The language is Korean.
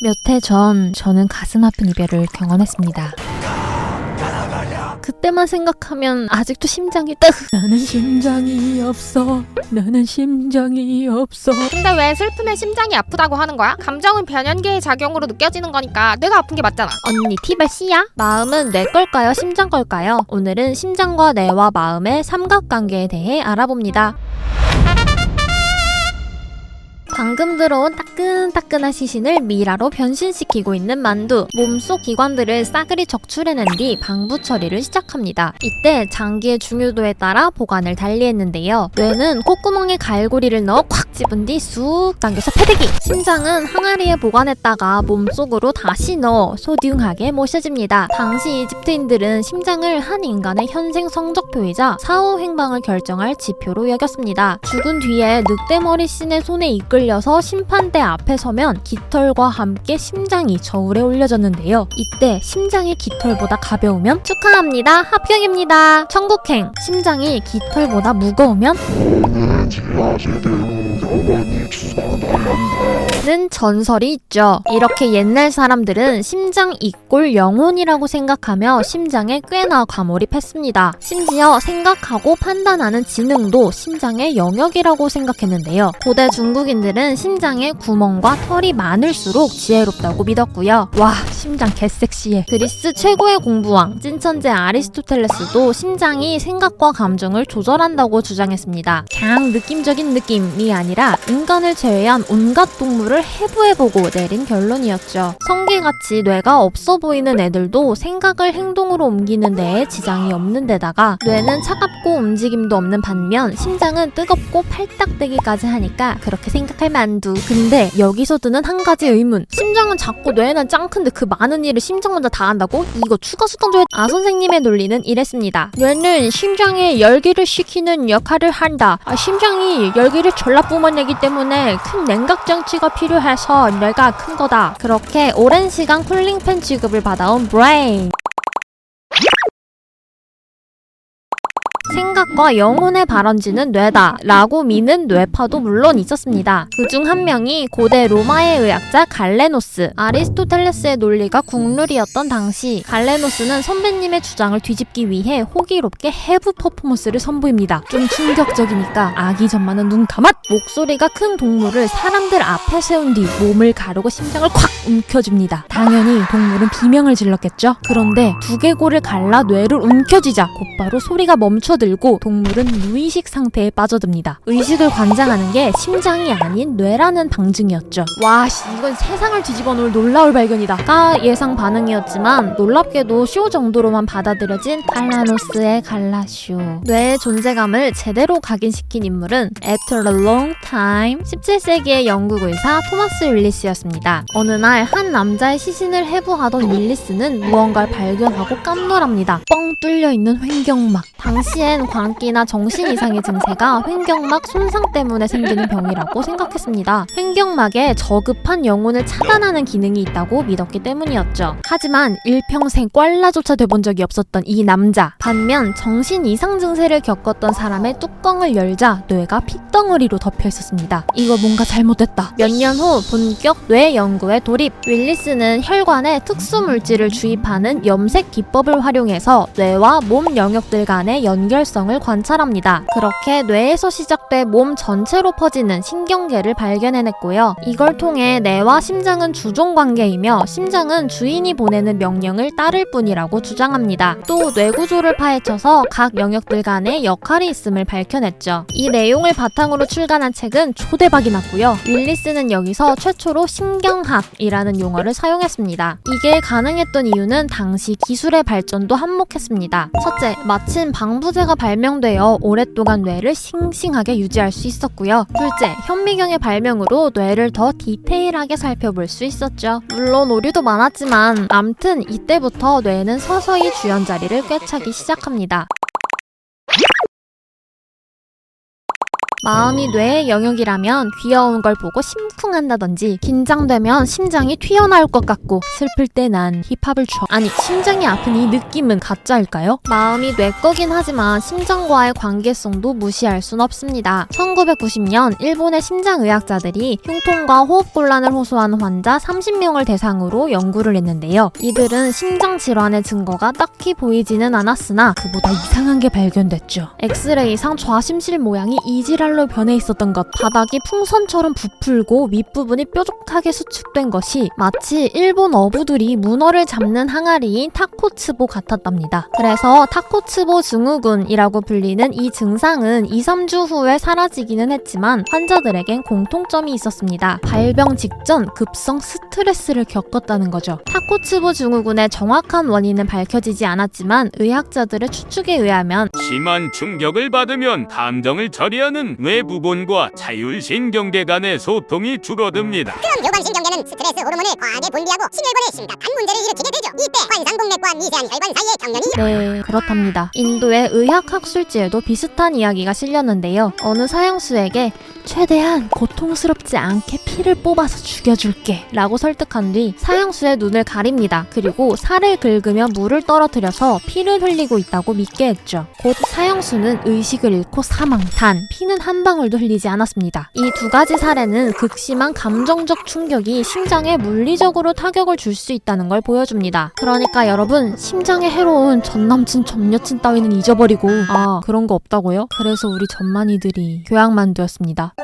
몇 해 전 저는 가슴 아픈 이별을 경험했습니다. 그때만 생각하면 아직도 심장이 뜨. 나는 심장이 없어. 나는 심장이 없어. 근데 왜 슬픔에 심장이 아프다고 하는 거야? 감정은 변연계의 작용으로 느껴지는 거니까 내가 아픈 게 맞잖아. 언니 티발 씨야? 마음은 뇌 걸까요? 심장 걸까요? 오늘은 심장과 뇌와 마음의 삼각관계에 대해 알아봅니다. 방금 들어온 따끈따끈한 시신을 미라로 변신시키고 있는 만두. 몸속 기관들을 싸그리 적출해낸 뒤 방부 처리를 시작합니다. 이때 장기의 중요도에 따라 보관을 달리했는데요. 뇌는 콧구멍에 갈고리를 넣어 콱 집은 뒤 쑥 당겨서 패대기! 심장은 항아리에 보관했다가 몸속으로 다시 넣어 소중하게 모셔집니다. 당시 이집트인들은 심장을 한 인간의 현생 성적표이자 사후 행방을 결정할 지표로 여겼습니다. 죽은 뒤에 늑대머리 신의 손에 이끌려서 심판대 앞에 서면 깃털과 함께 심장이 저울에 올려졌는데요. 이때 심장이 깃털보다 가벼우면 축하합니다. 합격입니다. 천국행. 심장이 깃털보다 무거우면 는 전설이 있죠. 이렇게 옛날 사람들은 심장 이꼴 영혼이라고 생각하며 심장에 꽤나 과몰입했습니다. 심지어 생각하고 판단하는 지능도 심장의 영역이라고 생각했는데요. 고대 중국인들은 심장에 구멍과 털이 많을수록 지혜롭다고 믿었고요. 와, 심장 개섹시해. 그리스 최고의 공부왕 찐천재 아리스토텔레스도 심장이 생각과 감정을 조절한다고 주장했습니다. 그냥 느낌적인 느낌이 아니라 인간을 제외한 온갖 동물을 해부해보고 내린 결론이었죠. 성게같이 뇌가 없어 보이는 애들도 생각을 행동으로 옮기는 데에 지장이 없는 데다가 뇌는 차갑고 움직임도 없는 반면 심장은 뜨겁고 팔딱대기까지 하니까 그렇게 생각할 만두. 근데 여기서 드는 한 가지 의문. 심장은 작고 뇌는 짱 큰데 그 많은 일을 심장 먼저 다 한다고? 이거 추가 수당 줘야... 선생님의 논리는 이랬습니다. 뇌는 심장에 열기를 식히는 역할을 한다. 심장이 열기를 졸라 뿜어내기 때문에 큰 냉각 장치가 필요해서 뇌가 큰 거다. 그렇게 오랜 시간 쿨링팬 취급을 받아온 브레인. 생각과 영혼의 발원지는 뇌다 라고 미는 뇌파도 물론 있었습니다. 그중 한 명이 고대 로마의 의학자 갈레노스. 아리스토텔레스의 논리가 국룰이었던 당시 갈레노스는 선배님의 주장을 뒤집기 위해 호기롭게 해부 퍼포먼스를 선보입니다. 좀 충격적이니까 아기 전만은 눈 감아! 목소리가 큰 동물을 사람들 앞에 세운 뒤 몸을 가르고 심장을 콱 움켜줍니다. 당연히 동물은 비명을 질렀겠죠? 그런데 두개골을 갈라 뇌를 움켜쥐자 곧바로 소리가 멈춰들고 동물은 무의식 상태에 빠져듭니다. 의식을 관장하는 게 심장이 아닌 뇌라는 방증이었죠. 와, 이건 세상을 뒤집어 놓을 놀라울 발견이다.가 예상 반응이었지만 놀랍게도 쇼 정도로만 받아들여진 갈라노스의 갈라쇼. 뇌의 존재감을 제대로 각인시킨 인물은 After a long time 17세기의 영국 의사 토마스 윌리스였습니다. 어느 날 한 남자의 시신을 해부하던 윌리스는 무언가를 발견하고 깜놀합니다. 뻥 뚫려있는 횡격막. 당시엔 광기나 정신 이상의 증세가 횡격막 손상 때문에 생기는 병이라고 생각했습니다. 횡격막에 저급한 영혼을 차단하는 기능이 있다고 믿었기 때문이었죠. 하지만 일평생 꽐라조차 돼본 적이 없었던 이 남자. 반면 정신 이상 증세를 겪었던 사람의 뚜껑을 열자 뇌가 핏덩어리로 덮여 있었습니다. 이거 뭔가 잘못됐다. 몇 년 후 본격 뇌 연구에 돌입. 윌리스는 혈관에 특수 물질을 주입하는 염색 기법을 활용해서 뇌와 몸 영역들 간의 연결성을 관찰합니다. 그렇게 뇌에서 시작돼 몸 전체로 퍼지는 신경계를 발견해냈고요. 이걸 통해 뇌와 심장은 주종 관계이며 심장은 주인이 보내는 명령을 따를 뿐이라고 주장합니다. 또 뇌구조를 파헤쳐서 각 영역들 간의 역할이 있음을 밝혀냈죠. 이 내용을 바탕으로 출간한 책은 초대박이 났고요. 윌리스는 여기서 최초로 신경학이라는 용어를 사용했습니다. 이게 가능했던 이유는 당시 기술의 발전도 한몫했습니다. 첫째, 마침 방부제가 발명되어 오랫동안 뇌를 싱싱하게 유지할 수 있었고요. 둘째, 현미경의 발명으로 뇌를 더 디테일하게 살펴볼 수 있었죠. 물론 오류도 많았지만 암튼 이때부터 뇌는 서서히 주연 자리를 꿰차기 시작합니다. 마음이 뇌의 영역이라면 귀여운 걸 보고 심쿵한다든지 긴장되면 심장이 튀어나올 것 같고 슬플 때 난 힙합을 춰. 아니 심장이 아픈 이 느낌은 가짜일까요? 마음이 뇌 거긴 하지만 심장과의 관계성도 무시할 순 없습니다. 1990년 일본의 심장의학자들이 흉통과 호흡곤란을 호소하는 환자 30명을 대상으로 연구를 했는데요. 이들은 심장 질환의 증거가 딱히 보이지는 않았으나 그보다 이상한 게 발견됐죠. 엑스레이상 좌심실 모양이 이 질환로 변해 있었던 것, 바닥이 풍선처럼 부풀고 윗부분이 뾰족하게 수축된 것이 마치 일본 어부들이 문어를 잡는 항아리인 타코츠보 같았답니다. 그래서 타코츠보 증후군이라고 불리는 이 증상은 2-3주 후에 사라지기는 했지만 환자들에겐 공통점이 있었습니다. 발병 직전 급성 스트레스를 겪었다는 거죠. 타코츠보 증후군의 정확한 원인은 밝혀지지 않았지만 의학자들의 추측에 의하면 심한 충격을 받으면 감정을 처리하는 뇌 부분과 자율신경계 간의 소통이 줄어듭니다. 그럼 요반신경계는 스트레스 호르몬을 과하게 분비하고 심혈관에 심각한 문제를 일으키게 되죠. 이때 환상동맥과 미세한 혈관 사이의 경련이 네, 그렇답니다. 인도의 의학학술지에도 비슷한 이야기가 실렸는데요. 어느 사형수에게 최대한 고통스럽지 않게 피를 뽑아서 죽여줄게 라고 설득한 뒤 사형수의 눈을 가립니다. 그리고 살을 긁으며 물을 떨어뜨려서 피를 흘리고 있다고 믿게 했죠. 곧 사형수는 의식을 잃고 사망. 단, 피는 한 방울도 흘리지 않았습니다. 이 두 가지 사례는 극심한 감정적 충격이 심장에 물리적으로 타격을 줄 수 있다는 걸 보여줍니다. 그러니까 여러분, 심장에 해로운 전남친, 전여친 따위는 잊어버리고 그런 거 없다고요? 그래서 우리 전만이들이 교양만두였습니다.